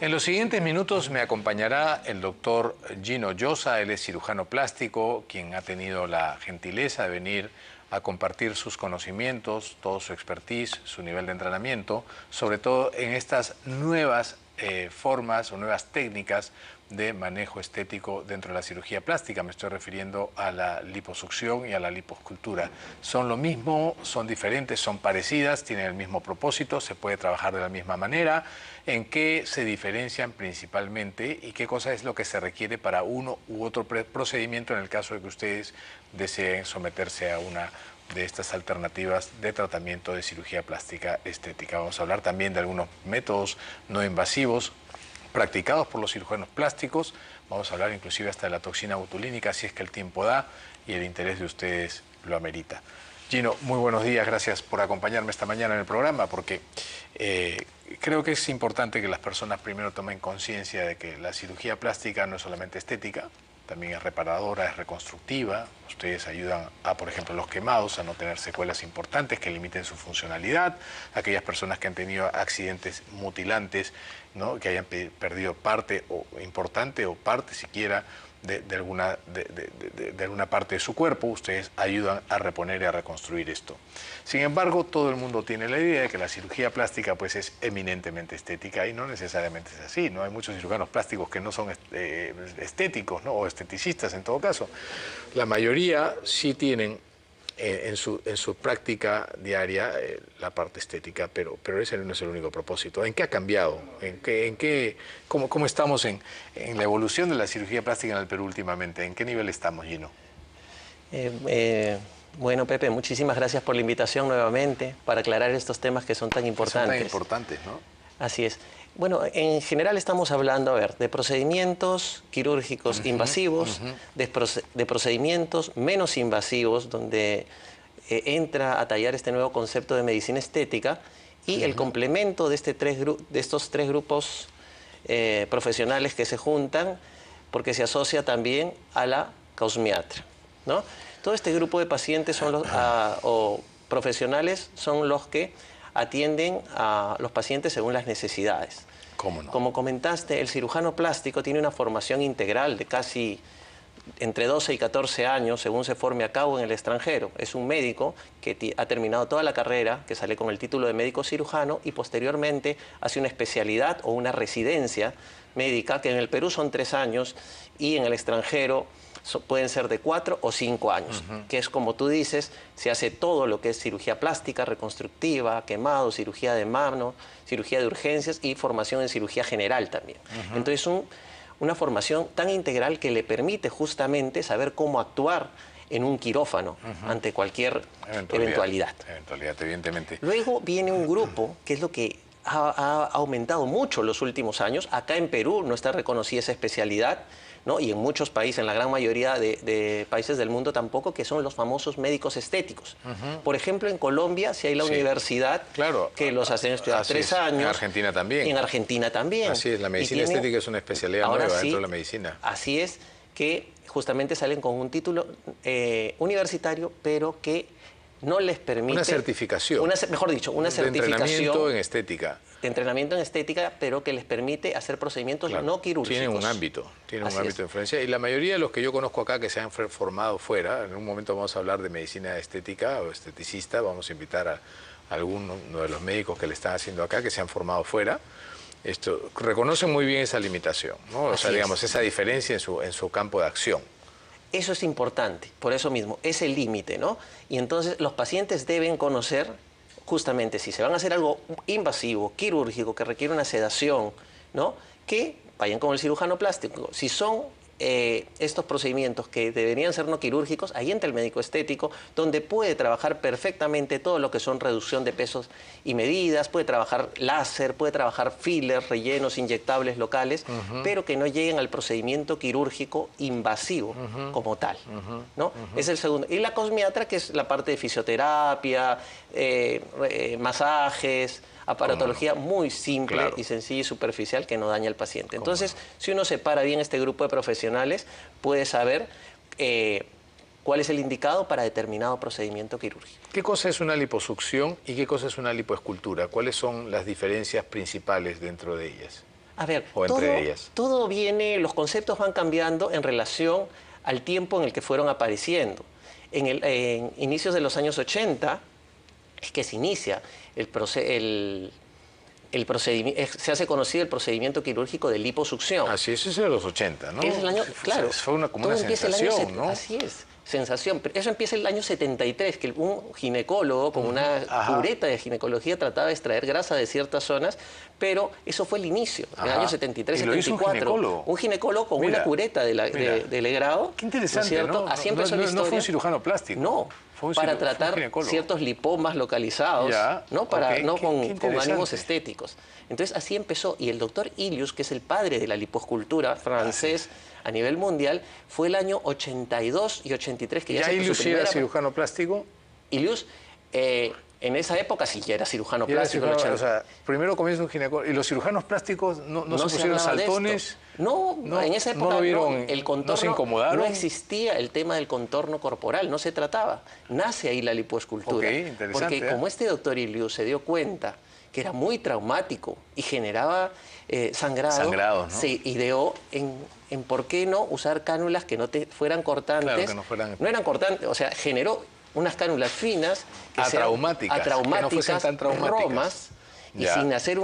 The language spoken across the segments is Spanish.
En los siguientes minutos me acompañará el doctor Gino Llosa. Él es cirujano plástico, quien ha tenido la gentileza de venir a compartir sus conocimientos, todo su expertise, su nivel de entrenamiento, sobre todo en estas nuevas formas o nuevas técnicas de manejo estético dentro de la cirugía plástica. Me estoy refiriendo a la liposucción y a la liposcultura. Son lo mismo, son diferentes, son parecidas, tienen el mismo propósito, se puede trabajar de la misma manera. ¿En qué se diferencian principalmente y qué cosa es lo que se requiere para uno u otro procedimiento en el caso de que ustedes deseen someterse a una de estas alternativas de tratamiento de cirugía plástica estética? Vamos a hablar también de algunos métodos no invasivos practicados por los cirujanos plásticos. Vamos a hablar inclusive hasta de la toxina botulínica, si es que el tiempo da y el interés de ustedes lo amerita. Gino, muy buenos días, gracias por acompañarme esta mañana en el programa, porque creo que es importante que las personas primero tomen conciencia de que la cirugía plástica no es solamente estética, también es reparadora, es reconstructiva. Ustedes ayudan a, por ejemplo, los quemados a no tener secuelas importantes que limiten su funcionalidad, aquellas personas que han tenido accidentes mutilantes, ¿no?, que hayan perdido parte o importante o parte siquiera de alguna parte de su cuerpo. Ustedes ayudan a reponer y a reconstruir esto. Sin embargo, todo el mundo tiene la idea de que la cirugía plástica pues es eminentemente estética, y no necesariamente es así, ¿no? Hay muchos cirujanos plásticos que no son estéticos, ¿no?, o esteticistas en todo caso. La mayoría sí tienen en su práctica diaria la parte estética, pero ese no es el único propósito. ¿En qué ha cambiado? ¿Cómo estamos en la evolución de la cirugía plástica en el Perú últimamente? ¿En qué nivel estamos, Gino? Bueno, Pepe, muchísimas gracias por la invitación nuevamente para aclarar estos temas que son tan importantes. Son tan importantes, ¿no? Así es. Bueno, en general estamos hablando, de procedimientos quirúrgicos invasivos, de procedimientos menos invasivos, donde entra a tallar este nuevo concepto de medicina estética, y el complemento de, estos tres grupos profesionales que se juntan, porque se asocia también a la cosmiatra, ¿no? Todo este grupo de pacientes son o profesionales son los que atienden a los pacientes según las necesidades. ¿Cómo no? Como comentaste, el cirujano plástico tiene una formación integral de casi entre 12 y 14 años, según se forme a cabo en el extranjero. Es un médico que ha terminado toda la carrera, que sale con el título de médico cirujano, y posteriormente hace una especialidad o una residencia médica, que en el Perú son 3 años, y en el extranjero pueden ser de 4 o 5 años, que es como tú dices, se hace todo lo que es cirugía plástica, reconstructiva, quemado, cirugía de mano, cirugía de urgencias y formación en cirugía general también. Entonces una formación tan integral que le permite justamente saber cómo actuar en un quirófano ante cualquier eventualidad. Evidentemente. Luego viene un grupo que es lo que ha aumentado mucho en los últimos años. Acá en Perú no está reconocida esa especialidad, ¿no? Y en muchos países, en la gran mayoría de países del mundo tampoco, que son los famosos médicos estéticos. Por ejemplo, en Colombia sí hay la universidad que los hacen estudiar 3 años. En Argentina también. En Argentina también. Así es, la medicina estética es una especialidad nueva dentro de la medicina. Así es, que justamente salen con un título universitario, pero que no les permite... Una certificación. Mejor dicho, una certificación... De entrenamiento en estética. De entrenamiento en estética, pero que les permite hacer procedimientos no quirúrgicos. Tienen un ámbito de influencia. Y la mayoría de los que yo conozco acá que se han formado fuera, en un momento vamos a hablar de medicina estética o esteticista, vamos a invitar a alguno de los médicos que le están haciendo acá, que se han formado fuera, reconocen muy bien esa limitación, ¿no? O sea, digamos, esa diferencia en su campo de acción. Eso es importante, por eso mismo, es el límite, ¿no? Y entonces los pacientes deben conocer justamente si se van a hacer algo invasivo, quirúrgico, que requiere una sedación, ¿no?, que vayan con el cirujano plástico. Si son estos procedimientos que deberían ser no quirúrgicos, ahí entra el médico estético, donde puede trabajar perfectamente todo lo que son reducción de pesos y medidas, puede trabajar láser, puede trabajar fillers, rellenos inyectables locales, pero que no lleguen al procedimiento quirúrgico invasivo como tal, ¿no? Es el segundo. Y la cosmiatra, que es la parte de fisioterapia, masajes, aparatología muy simple y sencilla y superficial que no daña al paciente. Entonces, si uno separa bien este grupo de profesionales, puede saber cuál es el indicado para determinado procedimiento quirúrgico. ¿Qué cosa es una liposucción y qué cosa es una lipoescultura? ¿Cuáles son las diferencias principales dentro de ellas? A ver, ¿O entre ellas? todo viene, los conceptos van cambiando en relación al tiempo en el que fueron apareciendo. En inicios de los años 80 es que se inicia el procedimiento, se hace conocido el procedimiento quirúrgico de liposucción. Así es, eso es de los 80, ¿no? Es el año, claro. Fue como una sensación, ¿no? Así es, sensación. Pero eso empieza el año 73, que un ginecólogo con una cureta de ginecología trataba de extraer grasa de ciertas zonas, pero eso fue el inicio, en el año 73, ¿Y lo hizo 74. un ginecólogo? Un ginecólogo con una cureta de legrado. Qué interesante, ¿no? Así empezó la historia. No fue un cirujano plástico. No, para tratar ciertos lipomas localizados, no con ánimos estéticos. Entonces así empezó, y el doctor Ilius, que es el padre de la liposcultura francés a nivel mundial, fue el año 82 y 83 que ya se Ilius era cirujano plástico? Ilius, en esa época sí ya era cirujano plástico. O sea, primero comienza un ginecólogo. ¿Y los cirujanos plásticos no se pusieron saltones? No, en esa época no vieron, el contorno, no se incomodaron. No existía el tema del contorno corporal, no se trataba. Nace ahí la lipoescultura. Porque como este doctor Ilius se dio cuenta que era muy traumático y generaba sangrado, ¿no? Se ideó en por qué no usar cánulas que no te fueran cortantes. Claro, que no fueran... No eran cortantes, o sea, generó unas cánulas finas que atraumáticas, que no fuesen tan traumáticas, romas, y sin hacer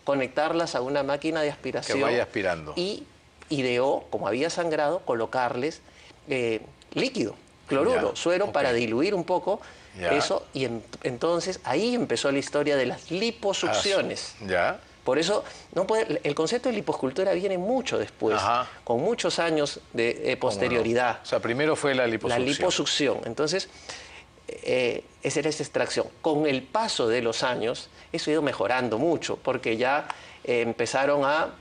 conectarlas a una máquina de aspiración. Que vaya aspirando. Y ideó, como había sangrado, colocarles líquido, cloruro, suero, para diluir un poco eso. Y entonces ahí empezó la historia de las liposucciones. Por eso el concepto de liposcultura viene mucho después, con muchos años de posterioridad. O sea, primero fue la liposucción. La liposucción. Entonces, esa era esa extracción. Con el paso de los años, eso ha ido mejorando mucho, porque ya empezaron a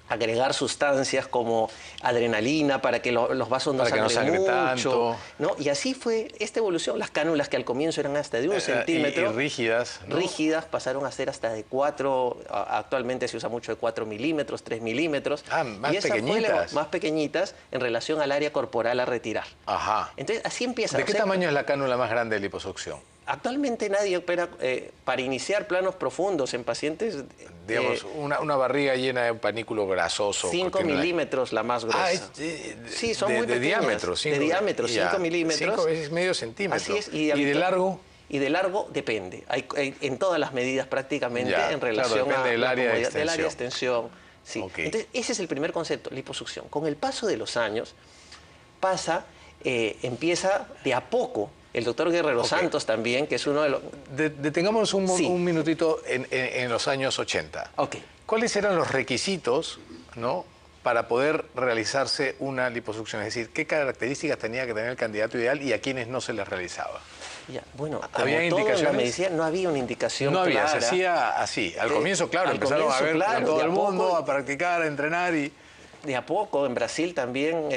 agregar sustancias como adrenalina para que los vasos no sangren mucho, ¿no? Y así fue esta evolución. Las cánulas que al comienzo eran hasta de 1 centímetro. Y rígidas, ¿no? Rígidas, pasaron a ser hasta de 4, actualmente se usa mucho de 4 milímetros, 3 milímetros. Más pequeñitas. Más pequeñitas en relación al área corporal a retirar. Entonces así empieza. ¿De qué tamaño es la cánula más grande de liposucción? Actualmente nadie opera para iniciar planos profundos en pacientes. Digamos, una barriga llena de un panículo grasoso. 5 milímetros la más gruesa. Sí, son muy pequeñas. De diámetro, 5 milímetros. 5 veces medio centímetro. Así es. ¿Y de largo? Y de largo depende. Hay en todas las medidas prácticamente en relación depende del área de extensión. Del área de extensión. Sí. Entonces, ese es el primer concepto, liposucción. Con el paso de los años, empieza de a poco. El doctor Guerrero Santos también, que es uno de los... Detengámonos un minutito en los años 80. ¿Cuáles eran los requisitos, ¿no?, para poder realizarse una liposucción? Es decir, ¿qué características tenía que tener el candidato ideal y a quienes no se les realizaba? Bueno, ¿había indicaciones? En la medicina no había una indicación clara. No había, se hacía así. Al comienzo, claro, empezaron a ver a todo el mundo, a practicar, a entrenar y... De a poco, en Brasil también,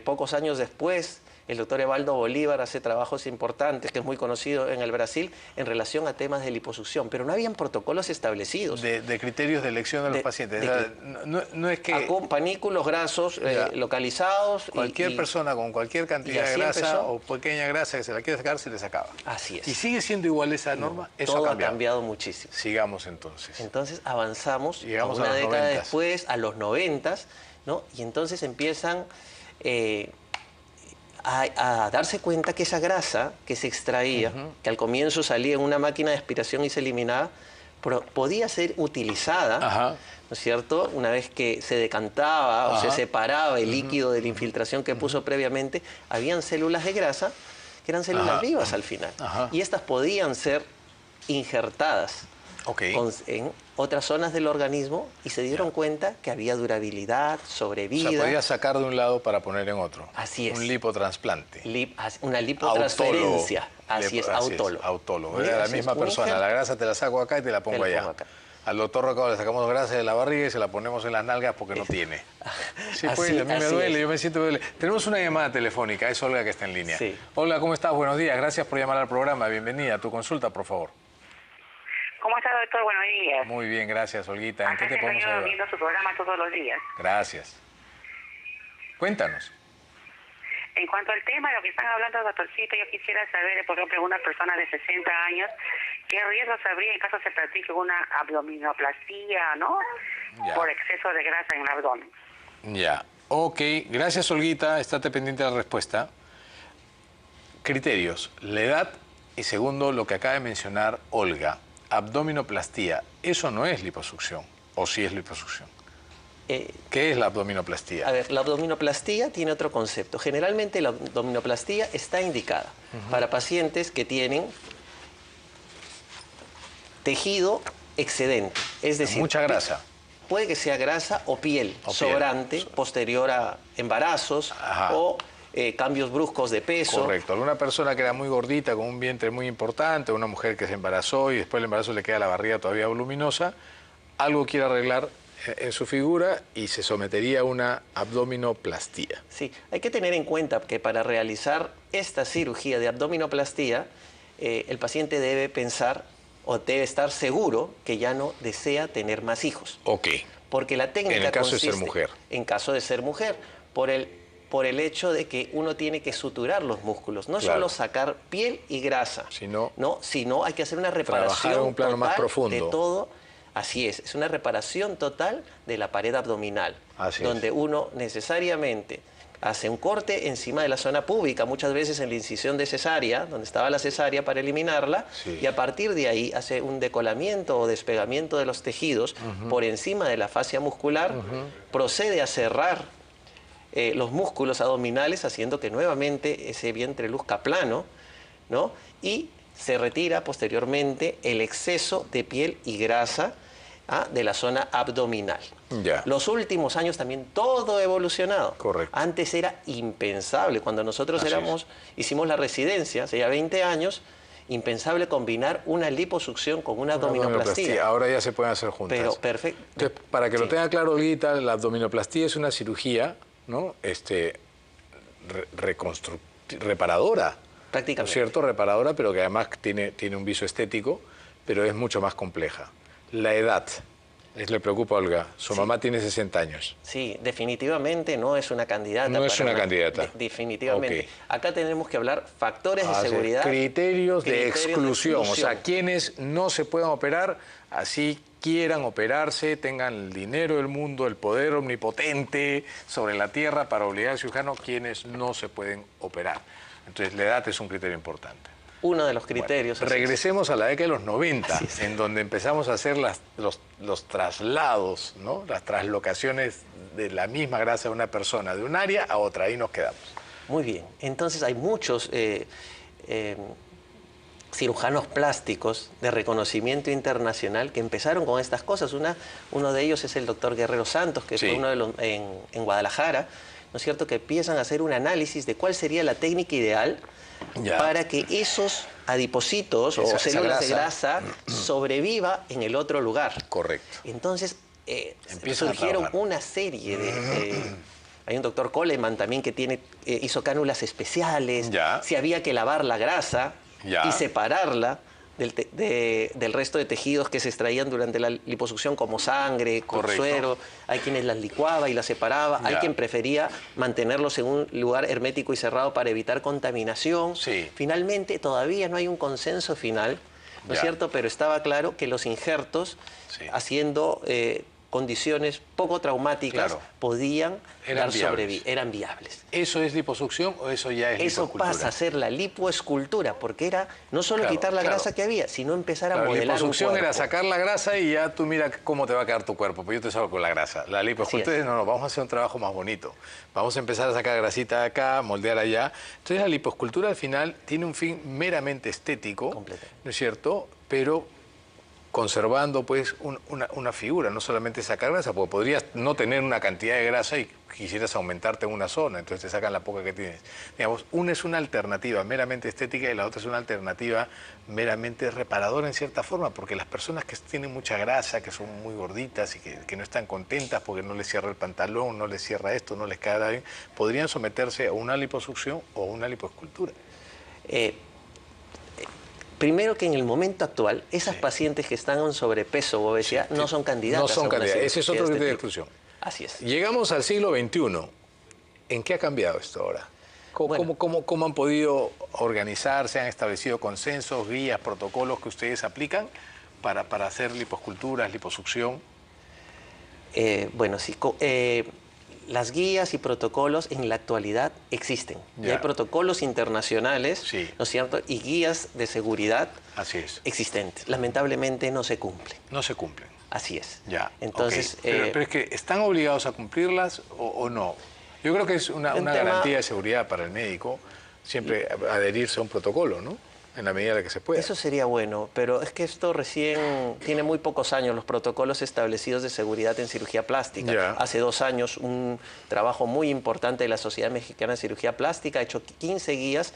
pocos años después, el doctor Evaldo Bolívar hace trabajos importantes, que es muy conocido en el Brasil, en relación a temas de liposucción, pero no habían protocolos establecidos. De criterios de elección de los pacientes. No es que... Con panículos grasos localizados. Cualquier persona con cualquier cantidad de grasa o pequeña grasa que se la quiera sacar, se le sacaba. Así es. ¿Y sigue siendo igual esa norma? Eso todo ha cambiado muchísimo. Sigamos entonces. Entonces avanzamos, llegamos una década 90s. después, a los 90s, ¿no? Y entonces empiezan... a darse cuenta que esa grasa que se extraía, que al comienzo salía en una máquina de aspiración y se eliminaba, podía ser utilizada, ¿no es cierto? Una vez que se decantaba o se separaba el líquido de la infiltración que puso previamente, habían células de grasa que eran células vivas al final. Y estas podían ser injertadas en otras zonas del organismo y se dieron cuenta que había durabilidad, sobrevida. O sea, podía sacar de un lado para poner en otro. Así es. Un lipotransplante. Una lipotransferencia. Así es, autólogo. Autólogo. Era la misma persona. La grasa te la saco acá y te la pongo allá. Al doctor Recado le sacamos grasa de la barriga y se la ponemos en las nalgas porque no tiene. Sí, pues, a mí me duele, yo me siento duele. Tenemos una llamada telefónica, es Olga que está en línea. Olga, ¿cómo estás? Buenos días, gracias por llamar al programa. Bienvenida. Tu consulta, por favor. ¿Cómo está, doctor? Buenos días. Muy bien, gracias, Olguita. ¿En qué te podemos ayudar? Viendo su programa todos los días. Gracias. Cuéntanos. En cuanto al tema de lo que están hablando, doctorcito, yo quisiera saber, por ejemplo, una persona de 60 años, ¿qué riesgos habría en caso se practique una abdominoplastía, ¿no? Ya. Por exceso de grasa en el abdomen. Ya. Ok, gracias, Olguita. Estate pendiente de la respuesta. Criterios: la edad y segundo, lo que acaba de mencionar Olga, abdominoplastía. Eso no es liposucción, ¿o sí es liposucción? ¿Qué es la abdominoplastía? A ver, la abdominoplastía tiene otro concepto. Generalmente la abdominoplastía está indicada para pacientes que tienen tejido excedente, es decir, mucha grasa. Puede que sea grasa o piel sobrante posterior a embarazos o cambios bruscos de peso. Correcto. Alguna persona que era muy gordita, con un vientre muy importante, una mujer que se embarazó y después del embarazo le queda la barriga todavía voluminosa, algo quiere arreglar en su figura y se sometería a una abdominoplastía. Sí, hay que tener en cuenta que para realizar esta cirugía de abdominoplastía, el paciente debe pensar o debe estar seguro que ya no desea tener más hijos. Ok. Porque la técnica en el caso de ser consiste mujer. En caso de ser mujer, por el hecho de que uno tiene que suturar los músculos, no solo sacar piel y grasa, sino hay que hacer una reparación en un plano total más profundo de todo. Así es una reparación total de la pared abdominal, donde uno necesariamente hace un corte encima de la zona púbica, muchas veces en la incisión de cesárea, donde estaba la cesárea para eliminarla, y a partir de ahí hace un decolamiento o despegamiento de los tejidos por encima de la fascia muscular, procede a cerrar los músculos abdominales, haciendo que nuevamente ese vientre luzca plano, ¿no? Y se retira posteriormente el exceso de piel y grasa de la zona abdominal. Ya. Los últimos años también todo ha evolucionado. Correcto. Antes era impensable. Cuando nosotros hicimos la residencia, hace ya 20 años, impensable combinar una liposucción con una abdominoplastía. Ahora ya se pueden hacer juntas. Pero perfecto. Entonces, para que lo tenga claro, Olguita, la abdominoplastía es una cirugía, ¿no? Reparadora. Prácticamente. ¿No es cierto? Reparadora, pero que además tiene un viso estético, pero es mucho más compleja. La edad, le preocupa a Olga. Su mamá tiene 60 años. Sí, definitivamente no es una candidata. No es una candidata. Definitivamente. Acá tenemos que hablar factores de seguridad. Criterios de exclusión. O sea, quienes no se puedan operar, así quieran operarse, tengan el dinero del mundo, el poder omnipotente sobre la tierra para obligar al cirujano, quienes no se pueden operar. Entonces, la edad es un criterio importante. Uno de los criterios. Bueno, regresemos a la década de los 90, en donde empezamos a hacer los traslados, ¿no? Las traslocaciones de la misma grasa de una persona, de un área a otra. Ahí nos quedamos. Muy bien. Entonces, hay muchos cirujanos plásticos de reconocimiento internacional que empezaron con estas cosas. Uno de ellos es el doctor Guerrero Santos, que fue uno de los en Guadalajara, ¿no es cierto?, que empiezan a hacer un análisis de cuál sería la técnica ideal para que esos adipocitos o células de grasa sobreviva en el otro lugar. Correcto. Entonces, surgieron una serie de... hay un doctor Coleman también que hizo cánulas especiales. Si había que lavar la grasa y separarla del resto de tejidos que se extraían durante la liposucción, como sangre, suero. Hay quienes las licuaba y las separaba. Hay quien prefería mantenerlos en un lugar hermético y cerrado para evitar contaminación. Finalmente, todavía no hay un consenso final, ¿no es cierto? Pero estaba claro que los injertos, haciendo condiciones poco traumáticas, podían eran viables. ¿Eso es liposucción o eso ya es lipoescultura? Eso pasa a ser la lipoescultura, porque era no solo quitar la grasa que había, sino empezar a modelar un cuerpo. La liposucción era sacar la grasa y ya tú mira cómo te va a quedar tu cuerpo, pues yo te salgo con la grasa. La lipoescultura es, no, vamos a hacer un trabajo más bonito. Vamos a empezar a sacar grasita de acá, moldear allá. Entonces la lipoescultura al final tiene un fin meramente estético, ¿no es cierto? Pero conservando pues una figura, no solamente sacar grasa, porque podrías no tener una cantidad de grasa y quisieras aumentarte en una zona, entonces te sacan la poca que tienes. Digamos, una es una alternativa meramente estética y la otra es una alternativa meramente reparadora en cierta forma, porque las personas que tienen mucha grasa, que son muy gorditas y que no están contentas porque no les cierra el pantalón, no les cierra esto, no les queda bien, podrían someterse a una liposucción o a una lipoescultura. Primero que en el momento actual, esas pacientes que están en sobrepeso o obesidad no son candidatas. No son candidatas, ese es otro criterio de exclusión. Así es. Llegamos al siglo XXI. ¿En qué ha cambiado esto ahora? ¿Cómo han podido organizarse? ¿Han establecido consensos, guías, protocolos que ustedes aplican para hacer liposculturas, liposucción? Bueno, sí. Las guías y protocolos en la actualidad existen. Y hay protocolos internacionales, sí, ¿no es cierto? Y guías de seguridad existentes. Lamentablemente no se cumplen. No se cumplen. Así es. Ya. Entonces, okay. Pero es que ¿están obligados a cumplirlas o no? Yo creo que es una garantía de seguridad para el médico siempre adherirse a un protocolo, ¿no? En la medida en la que se pueda. Eso sería bueno, pero es que esto recién tiene muy pocos años, los protocolos establecidos de seguridad en cirugía plástica. Hace 2 años un trabajo muy importante de la Sociedad Mexicana de Cirugía Plástica ha hecho 15 guías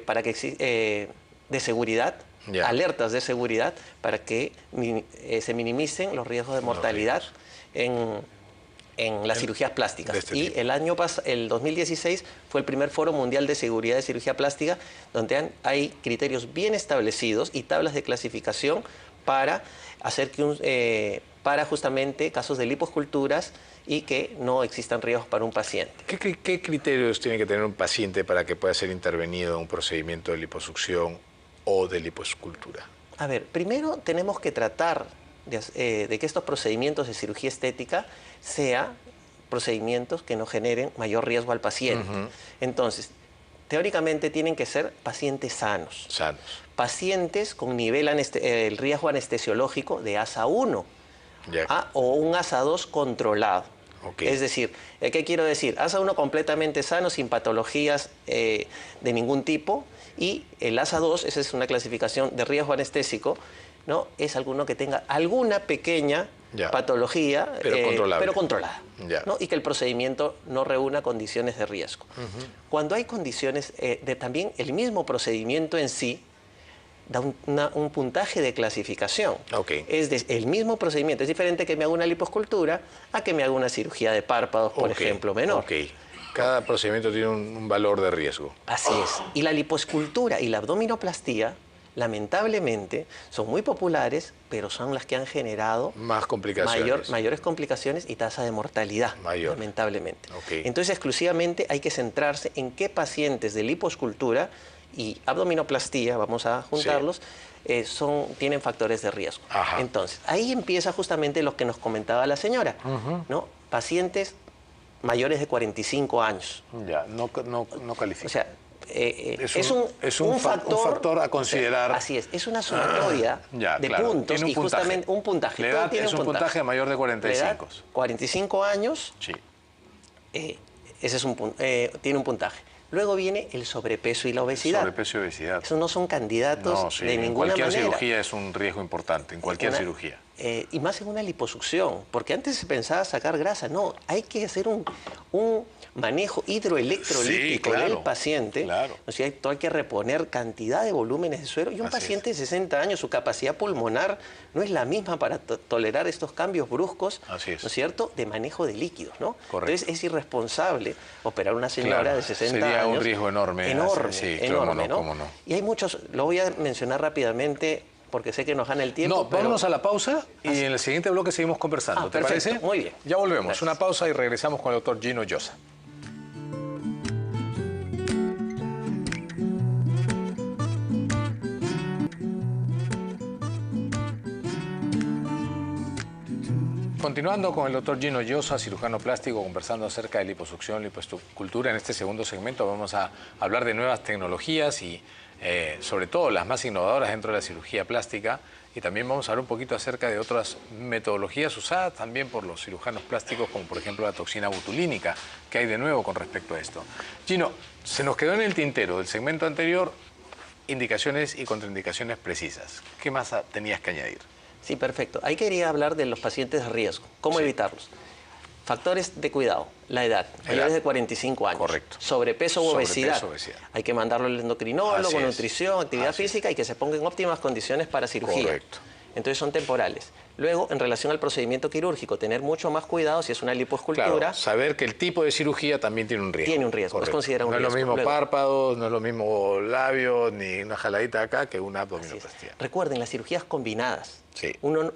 para que de seguridad, alertas de seguridad, para que se minimicen los riesgos de mortalidad en las cirugías plásticas. Y el 2016 fue el primer Foro Mundial de Seguridad de Cirugía Plástica, donde hay criterios bien establecidos y tablas de clasificación para hacer para justamente casos de liposculturas y que no existan riesgos para un paciente. ¿Qué criterios tiene que tener un paciente para que pueda ser intervenido en un procedimiento de liposucción o de liposcultura? A ver, primero tenemos que tratar de que estos procedimientos de cirugía estética sean procedimientos que no generen mayor riesgo al paciente. Entonces, teóricamente tienen que ser pacientes sanos. Pacientes con nivel el riesgo anestesiológico de ASA 1 o un ASA 2 controlado. Es decir, ¿qué quiero decir? ASA 1 completamente sano, sin patologías de ningún tipo, y el ASA 2, esa es una clasificación de riesgo anestésico, ¿no? Es alguno que tenga alguna pequeña patología, pero controlada, ¿no? Y que el procedimiento no reúna condiciones de riesgo. Cuando hay condiciones también el mismo procedimiento en sí da un puntaje de clasificación. El mismo procedimiento. Es diferente que me haga una liposcultura a que me haga una cirugía de párpados, por ejemplo, menor. Cada procedimiento tiene un valor de riesgo. Así es. Y la liposcultura y la abdominoplastía, lamentablemente, son muy populares, pero son las que han generado más complicaciones. Mayores complicaciones y tasa de mortalidad, lamentablemente. Entonces, exclusivamente hay que centrarse en qué pacientes de liposcultura y abdominoplastía, vamos a juntarlos, tienen factores de riesgo. Entonces, ahí empieza justamente lo que nos comentaba la señora, ¿no? Pacientes mayores de 45 años. No califica. O sea, es un factor a considerar. Así es una sumatoria de puntos y justamente un puntaje. La edad es un puntaje mayor de 45. La edad, 45 años, ese tiene un puntaje. Luego viene el sobrepeso y la obesidad. Sobrepeso y obesidad. Esos no son candidatos de ninguna manera. En cualquier cirugía es un riesgo importante, en cualquier cirugía. Y más en una liposucción, porque antes se pensaba sacar grasa. No, hay que hacer un manejo hidroelectrolítico del paciente. ¿No es cierto? Hay que reponer cantidad de volúmenes de suero. Y un paciente de 60 años, su capacidad pulmonar no es la misma para tolerar estos cambios bruscos, ¿no es cierto?, de manejo de líquidos, ¿no? Entonces es irresponsable operar a una señora de 60 años. Sería un riesgo enorme. Enorme, ¿no? Y hay muchos, lo voy a mencionar rápidamente, porque sé que nos gana el tiempo. Vámonos a la pausa y en el siguiente bloque seguimos conversando. ¿Te parece? Muy bien. Ya volvemos. Gracias. Una pausa y regresamos con el doctor Gino Llosa. Continuando con el doctor Gino Llosa, cirujano plástico, conversando acerca de liposucción, liposcultura. En este segundo segmento vamos a hablar de nuevas tecnologías y sobre todo las más innovadoras dentro de la cirugía plástica, y también vamos a hablar un poquito acerca de otras metodologías usadas también por los cirujanos plásticos, como por ejemplo la toxina botulínica, que hay de nuevo con respecto a esto. Gino, se nos quedó en el tintero del segmento anterior indicaciones y contraindicaciones precisas. ¿Qué más tenías que añadir? Sí, perfecto. Ahí quería hablar de los pacientes de riesgo. ¿Cómo evitarlos? Factores de cuidado, la edad, mayores de 45 años. Correcto. Sobrepeso u obesidad. Hay que mandarlo al endocrinólogo, nutrición, actividad física y que se ponga en óptimas condiciones para cirugía. Correcto. Entonces son temporales. Luego, en relación al procedimiento quirúrgico, tener mucho más cuidado si es una lipoescultura. Claro, saber que el tipo de cirugía también tiene un riesgo. Tiene un riesgo, es considerado un riesgo. No es lo mismo Luego, párpados, no es lo mismo labios, ni una jaladita acá que una abdominoplastía. Recuerden, las cirugías combinadas. Sí.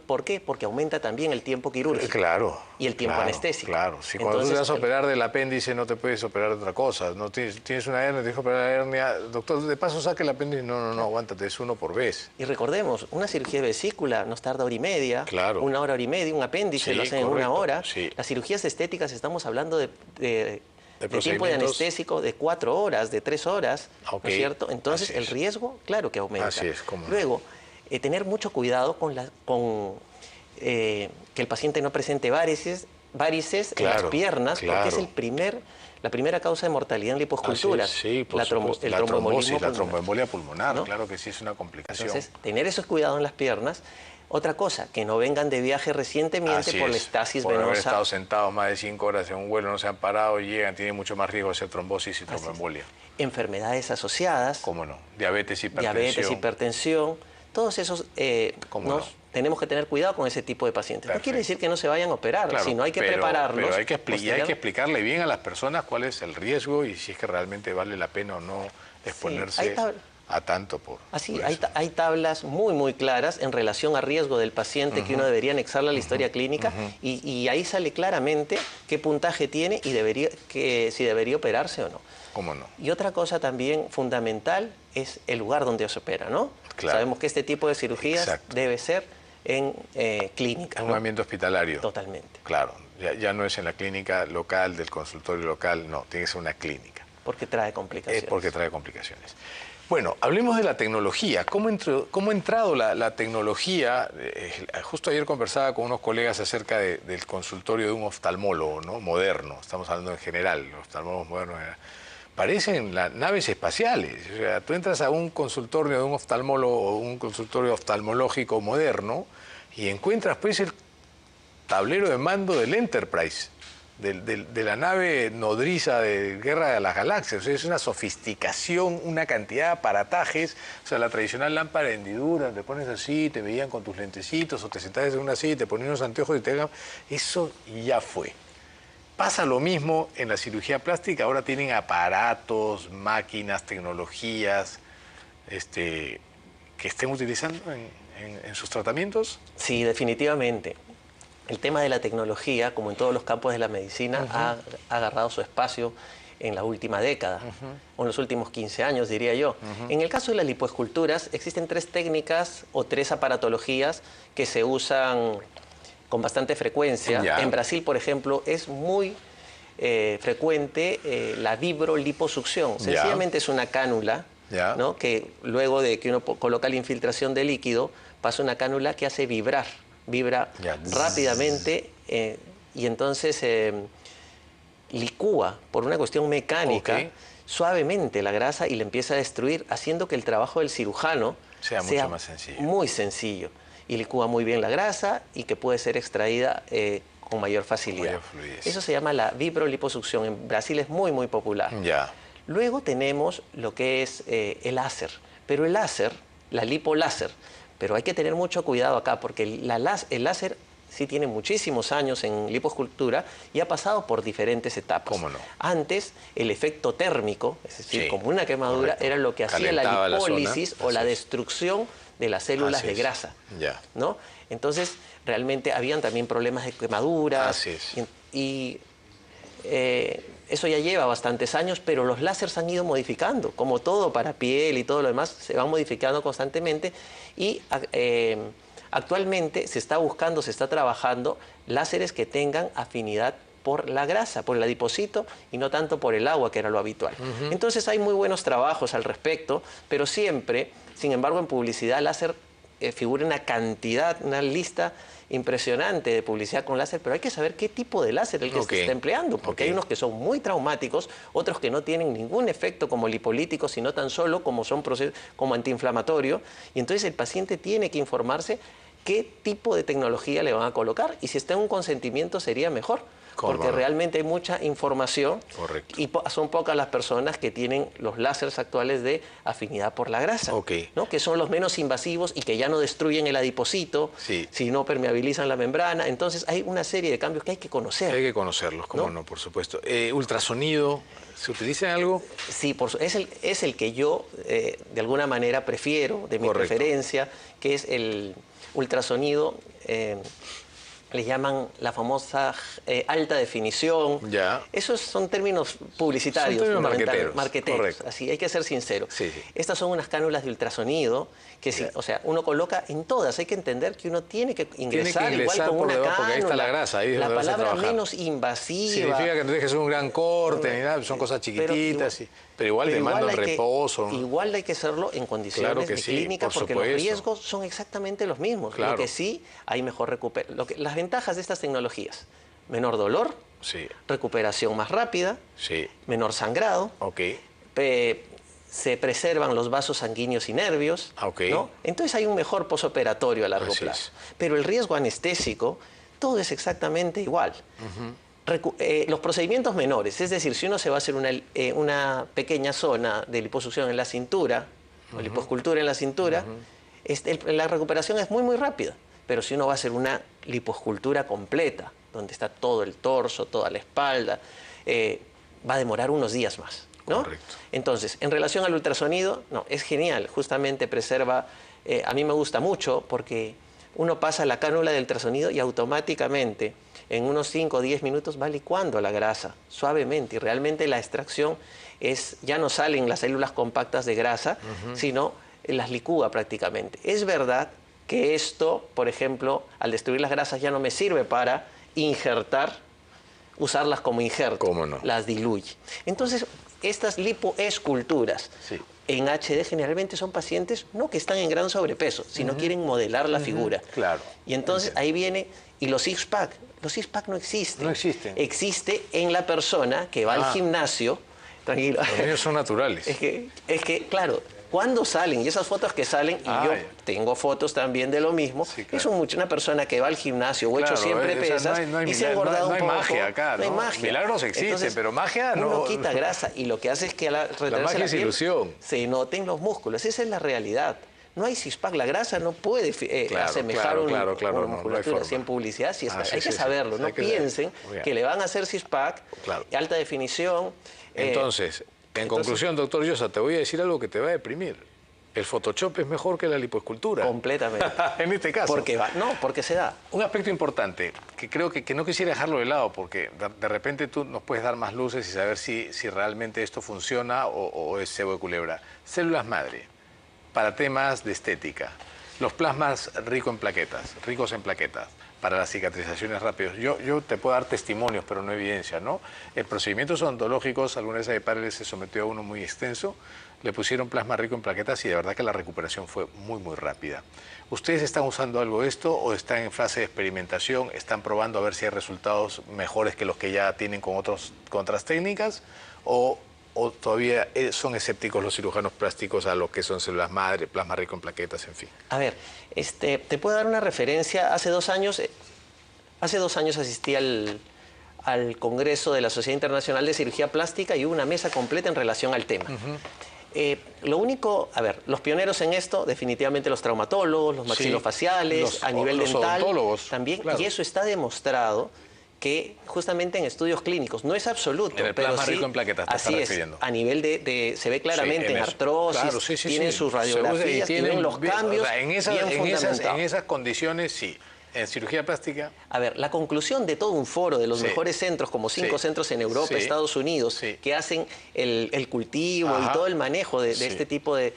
¿Por qué? Porque aumenta también el tiempo quirúrgico. Claro. Y el tiempo anestésico. Claro, si cuando tú te vas a operar del apéndice no te puedes operar de otra cosa. No tienes una hernia, tienes que operar la hernia. Doctor, de paso saque el apéndice. No, aguántate, es uno por vez. Y recordemos, una cirugía de vesícula nos tarda hora y media. Claro. Una hora y media, un apéndice lo hacen en una hora. Sí. Las cirugías estéticas estamos hablando de tiempo de anestésico de 4 horas, de 3 horas, ¿no es cierto? Entonces el riesgo, claro que aumenta. Así es, ¿cómo no? Luego, tener mucho cuidado con que el paciente no presente varices en las piernas, porque es la primera causa de mortalidad en lipoesculturas. Sí, la tromboembolia pulmonar, ¿no? Claro que sí, es una complicación. Entonces, tener esos cuidados en las piernas. Otra cosa, que no vengan de viaje recientemente por la estasis por venosa. Haber estado sentados más de 5 horas en un vuelo, no se han parado, llegan, tienen mucho más riesgo de hacer trombosis y tromboembolia. Enfermedades asociadas. ¿Cómo no? Diabetes, hipertensión. Todos esos tenemos que tener cuidado con ese tipo de pacientes. Perfecto. No quiere decir que no se vayan a operar, sino hay que prepararlos. Pero hay que explicarle bien a las personas cuál es el riesgo y si es que realmente vale la pena o no exponerse a tanto por Así, eso. hay tablas muy claras en relación a riesgo del paciente que uno debería anexarle a la historia clínica y ahí sale claramente qué puntaje tiene y si debería operarse o no. ¿Cómo no? Y otra cosa también fundamental es el lugar donde se opera, ¿no? Claro. Sabemos que este tipo de cirugías debe ser en clínica. Un ambiente hospitalario. Totalmente. Claro, ya no es en la clínica local, del consultorio local, no, tiene que ser una clínica. Porque trae complicaciones. Porque trae complicaciones. Bueno, hablemos de la tecnología. ¿Cómo ha entrado la tecnología? Justo ayer conversaba con unos colegas acerca del consultorio de un oftalmólogo, ¿no? Moderno. Estamos hablando en general, los oftalmólogos modernos. Parecen naves espaciales. O sea, tú entras a un consultorio de un oftalmólogo o un consultorio oftalmológico moderno y encuentras pues el tablero de mando del Enterprise, de la nave nodriza de Guerra de las Galaxias. O sea, es una sofisticación, una cantidad de aparatajes. O sea, la tradicional lámpara de hendidura, te pones así, te veían con tus lentecitos, o te sentabas en una silla y te ponían unos anteojos y te hagan... Eso ya fue. Pasa lo mismo en la cirugía plástica. Ahora tienen aparatos, máquinas, tecnologías que estén utilizando en sus tratamientos. Sí, definitivamente. El tema de la tecnología, como en todos los campos de la medicina, ha agarrado su espacio en la última década, o en los últimos 15 años, diría yo. En el caso de las lipoesculturas, existen 3 técnicas o 3 aparatologías que se usan con bastante frecuencia. Ya. En Brasil, por ejemplo, es muy frecuente la vibroliposucción. Sencillamente es una cánula, ¿no? Que luego de que uno coloca la infiltración de líquido, pasa una cánula que hace vibra rápidamente y entonces licúa por una cuestión mecánica suavemente la grasa y la empieza a destruir, haciendo que el trabajo del cirujano sea mucho más sencillo. Muy sencillo. Y licúa muy bien la grasa y que puede ser extraída con mayor facilidad. Eso se llama la vibroliposucción. En Brasil es muy popular. Ya. Luego tenemos lo que es el láser. Pero el láser, la lipoláser, pero hay que tener mucho cuidado acá porque el láser sí tiene muchísimos años en lipoescultura y ha pasado por diferentes etapas. ¿Cómo no? Antes, el efecto térmico, es decir, como una quemadura, era lo que hacía la lipólisis o la destrucción de las células de grasa. Ya. ¿No? Entonces, realmente habían también problemas de quemaduras. Así es. Y eso ya lleva bastantes años, pero los láseres han ido modificando, como todo para piel y todo lo demás, se van modificando constantemente y actualmente se está buscando, se está trabajando láseres que tengan afinidad por la grasa, por el adipocito y no tanto por el agua, que era lo habitual. Entonces hay muy buenos trabajos al respecto, pero siempre, sin embargo, en publicidad láser figura una cantidad, una lista impresionante de publicidad con láser, pero hay que saber qué tipo de láser es el que se está empleando, porque hay unos que son muy traumáticos, otros que no tienen ningún efecto como lipolítico, sino tan solo como son como antiinflamatorio, y entonces el paciente tiene que informarse qué tipo de tecnología le van a colocar, y si está en un consentimiento sería mejor, porque no? realmente hay mucha información. Correcto. Y son pocas las personas que tienen los láseres actuales de afinidad por la grasa, Ok. ¿no? Que son los menos invasivos y que ya no destruyen el adipocito, Sí. si no permeabilizan la membrana. Entonces hay una serie de cambios que hay que conocer. Hay que conocerlos, cómo no, por supuesto. Ultrasonido, ¿se utiliza en algo? Sí, es el que yo de alguna manera prefiero, de mi Correcto. preferencia, que es el ultrasonido, le llaman la famosa alta definición. Ya. Esos son términos publicitarios, Son términos fundamentalmente, marqueteros, correcto. así hay que ser sincero. Sí, sí. Estas son unas cánulas de ultrasonido que o sea, uno coloca en todas. Hay que entender que uno tiene que ingresar igual con por una debajo, cánula. porque ahí está la grasa, ahí es la donde vas a palabra trabajar. menos invasiva. Significa que no dejes un gran corte ni nada, son cosas chiquititas, pero igual demandan reposo, ¿no? Igual hay que hacerlo en condiciones Claro que de sí, clínica, por porque los supuesto. riesgos son exactamente los mismos. Claro. Lo que sí hay mejor recuperación. Las ventajas de estas tecnologías: menor dolor, Sí, recuperación más rápida, sí, menor sangrado, ok. se preservan los vasos sanguíneos y nervios, Ok. ¿no? Entonces hay un mejor posoperatorio a largo Así plazo. es. Pero el riesgo anestésico, todo es exactamente igual. Los procedimientos menores, es decir, si uno se va a hacer una pequeña zona de liposucción en la cintura, o liposcultura en la cintura, la recuperación es muy, muy rápida. Pero si uno va a hacer una liposcultura completa, donde está todo el torso, toda la espalda, va a demorar unos días más, ¿no? Correcto. Entonces, en relación al ultrasonido, no, es genial, justamente preserva, a mí me gusta mucho porque uno pasa la cánula del ultrasonido y automáticamente en unos 5 o 10 minutos va licuando la grasa suavemente, y realmente la extracción ya no salen las células compactas de grasa, sino las licúa prácticamente. Es verdad que esto, por ejemplo, al destruir las grasas ya no me sirve para injertar, usarlas como injerto. ¿Cómo no? Las diluye. Entonces, estas lipoesculturas Sí. en HD generalmente son pacientes no que están en gran sobrepeso, sino quieren modelar la figura. Claro. Y entonces Entiendo. ahí viene, y los six-pack. Los six-pack no existen. No existen. Existe en la persona que va al gimnasio. Tranquilo. Los míos son naturales. Es que, claro, cuando salen, y esas fotos que salen, y yo ya. tengo fotos también de lo mismo, Sí, claro. es una persona que va al gimnasio o hecho Claro, siempre o sea, pesas y se ha engordado no hay un poco. magia acá, No hay ¿no? magia. Milagros existen, Entonces, pero magia no. Uno quita grasa y lo que hace es que al retenerse magia la es piel, ilusión. se noten los músculos. Esa es la realidad. No hay six-pack, la grasa no puede asemejar una no musculatura. forma. Si en publicidad sí está. Ah, sí, hay que sí, saberlo. sí. No Hay que piensen saber. Muy bien. que le van a hacer six-pack, Claro. alta definición. Entonces, en conclusión, doctor Llosa, te voy a decir algo que te va a deprimir. El Photoshop es mejor que la lipoescultura. Completamente. En este caso. Porque se da. Un aspecto importante, que creo que no quisiera dejarlo de lado, porque de repente tú nos puedes dar más luces y saber si realmente esto funciona o es cebo de culebra. Células madre, para temas de estética. Los plasmas ricos en plaquetas, para las cicatrizaciones rápidas. Yo te puedo dar testimonios, pero no evidencia, ¿no? En procedimientos odontológicos, alguna vez a mi padre se sometió a uno muy extenso, le pusieron plasma rico en plaquetas y de verdad que la recuperación fue muy, muy rápida. ¿Ustedes están usando algo de esto o están en fase de experimentación? ¿Están probando a ver si hay resultados mejores que los que ya tienen con otras técnicas? ¿O todavía son escépticos los cirujanos plásticos a lo que son células madre, plasma rico en plaquetas, en fin? A ver, te puedo dar una referencia. Hace dos años asistí al Congreso de la Sociedad Internacional de Cirugía Plástica y hubo una mesa completa en relación al tema. Lo único, los pioneros en esto, definitivamente los traumatólogos, los maxilofaciales, a nivel los dental odontólogos, también, claro. y eso está demostrado que justamente en estudios clínicos, no es absoluto, En el pero plasma sí, rico en plaquetas te así estás es, refiriendo. a nivel se ve claramente Sí, en eso. artrosis, Claro, sí, tienen sus radiografías, y ven los cambios o sea, en bien fundamentados. esas condiciones, sí. En cirugía plástica, A ver, la conclusión de todo un foro de los Sí. mejores centros, como 5 Sí. centros en Europa, Sí. Estados Unidos, Sí. que hacen el cultivo Ajá. y todo el manejo de Sí. este tipo de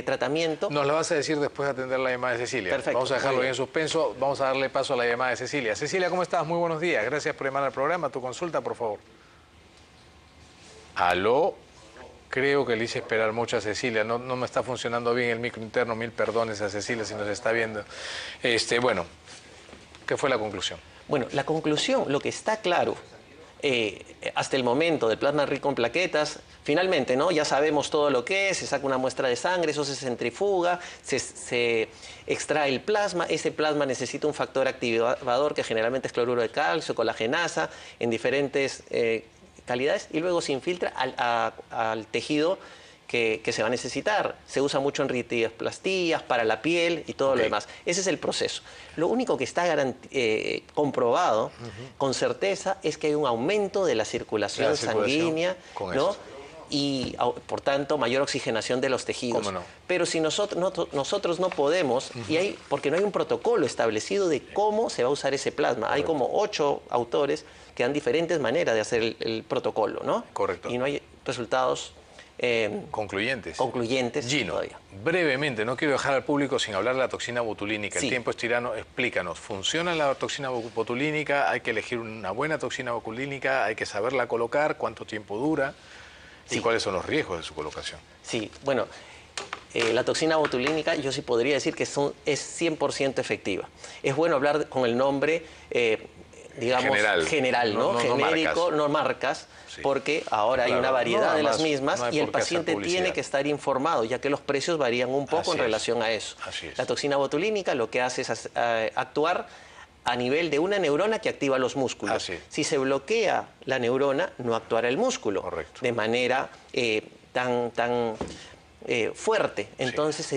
tratamiento. nos la vas a decir después de atender la llamada de Cecilia. Perfecto, Vamos a dejarlo muy bien en suspenso. Vamos a darle paso a la llamada de Cecilia. Cecilia, ¿cómo estás? Muy buenos días. Gracias por llamar al programa. Tu consulta, por favor. Aló. Creo que le hice esperar mucho a Cecilia. No me está funcionando bien el micro interno. Mil perdones a Cecilia si nos está viendo. Bueno, ¿qué fue la conclusión? Bueno, la conclusión, lo que está claro, hasta el momento del plasma rico en plaquetas, finalmente, ¿no? Ya sabemos todo lo que es, se saca una muestra de sangre, eso se centrifuga, se extrae el plasma, ese plasma necesita un factor activador que generalmente es cloruro de calcio, colagenasa, en diferentes calidades, y luego se infiltra al tejido que se va a necesitar. Se usa mucho en ritidoplastías, para la piel y todo lo demás. Ese es el proceso. Lo único que está comprobado con certeza es que hay un aumento de la circulación sanguínea, ¿no? Y por tanto mayor oxigenación de los tejidos. ¿Cómo no? Pero si nosotros no podemos, porque no hay un protocolo establecido de cómo se va a usar ese plasma. Correcto. Hay como 8 autores que dan diferentes maneras de hacer el protocolo, ¿no? Correcto. Y no hay resultados concluyentes. Gino, todavía. Brevemente, no quiero dejar al público sin hablar de la toxina botulínica. Sí. El tiempo es tirano. Explícanos, ¿funciona la toxina botulínica? ¿Hay que elegir una buena toxina botulínica? ¿Hay que saberla colocar? ¿Cuánto tiempo dura? ¿Y cuáles son los riesgos de su colocación? Sí, bueno, la toxina botulínica yo sí podría decir que es 100% efectiva. Es bueno hablar con el nombre, digamos, general, ¿no? Genérico, no marcas, sí. Porque ahora hay una variedad de las mismas y el paciente tiene que estar informado, ya que los precios varían un poco en relación a eso. Así es. La toxina botulínica lo que hace es actuar a nivel de una neurona que activa los músculos. Si se bloquea la neurona, no actuará el músculo. Correcto. De manera tan fuerte. Entonces se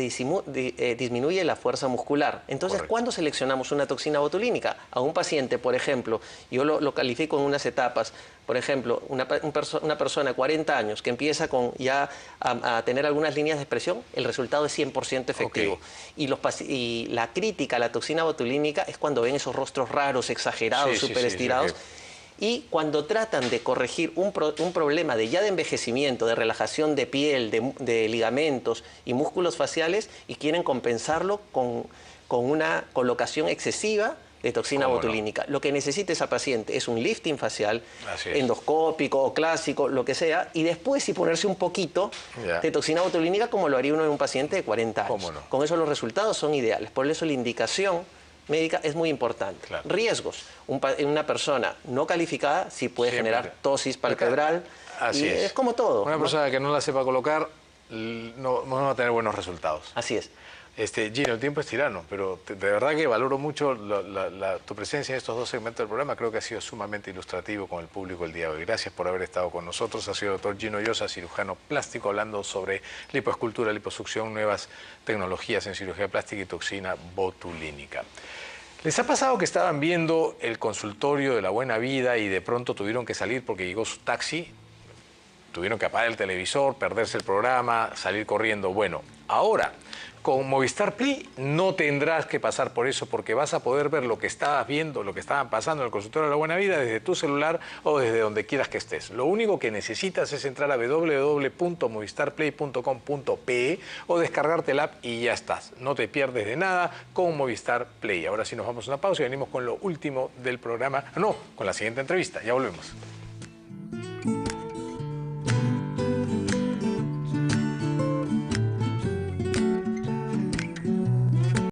disminuye la fuerza muscular. Entonces, correcto. ¿Cuándo seleccionamos una toxina botulínica? A un paciente, por ejemplo, yo lo califico en unas etapas. Por ejemplo, una persona de 40 años que empieza a tener algunas líneas de expresión, el resultado es 100% efectivo. Y la crítica a la toxina botulínica es cuando ven esos rostros raros, exagerados, súper estirados. Y cuando tratan de corregir un problema de envejecimiento, de relajación de piel, de ligamentos y músculos faciales, y quieren compensarlo con una colocación excesiva de toxina botulínica. Lo que necesita esa paciente es un lifting facial, endoscópico o clásico, lo que sea, y después sí ponerse un poquito de toxina botulínica como lo haría uno en un paciente de 40 años. Con eso los resultados son ideales. Por eso la indicación médica es muy importante. Claro. Riesgos. Una persona no calificada sí puede generar tosis palpebral. Así es. Es como todo. Una persona que no la sepa colocar no va a tener buenos resultados. Así es. Gino, el tiempo es tirano, pero de verdad que valoro mucho tu presencia en estos 2 segmentos del programa. Creo que ha sido sumamente ilustrativo con el público el día de hoy. Gracias por haber estado con nosotros. Ha sido el doctor Gino Llosa, cirujano plástico, hablando sobre lipoescultura, liposucción, nuevas tecnologías en cirugía plástica y toxina botulínica. ¿Les ha pasado que estaban viendo el consultorio de La Buena Vida y de pronto tuvieron que salir porque llegó su taxi? Tuvieron que apagar el televisor, perderse el programa, salir corriendo. Bueno, ahora con Movistar Play no tendrás que pasar por eso, porque vas a poder ver lo que estabas viendo, lo que estaban pasando en el consultorio de La Buena Vida desde tu celular o desde donde quieras que estés. Lo único que necesitas es entrar a www.movistarplay.com.pe o descargarte la app y ya estás. No te pierdes de nada con Movistar Play. Ahora sí nos vamos a una pausa y venimos con lo último del programa. No, con la siguiente entrevista. Ya volvemos.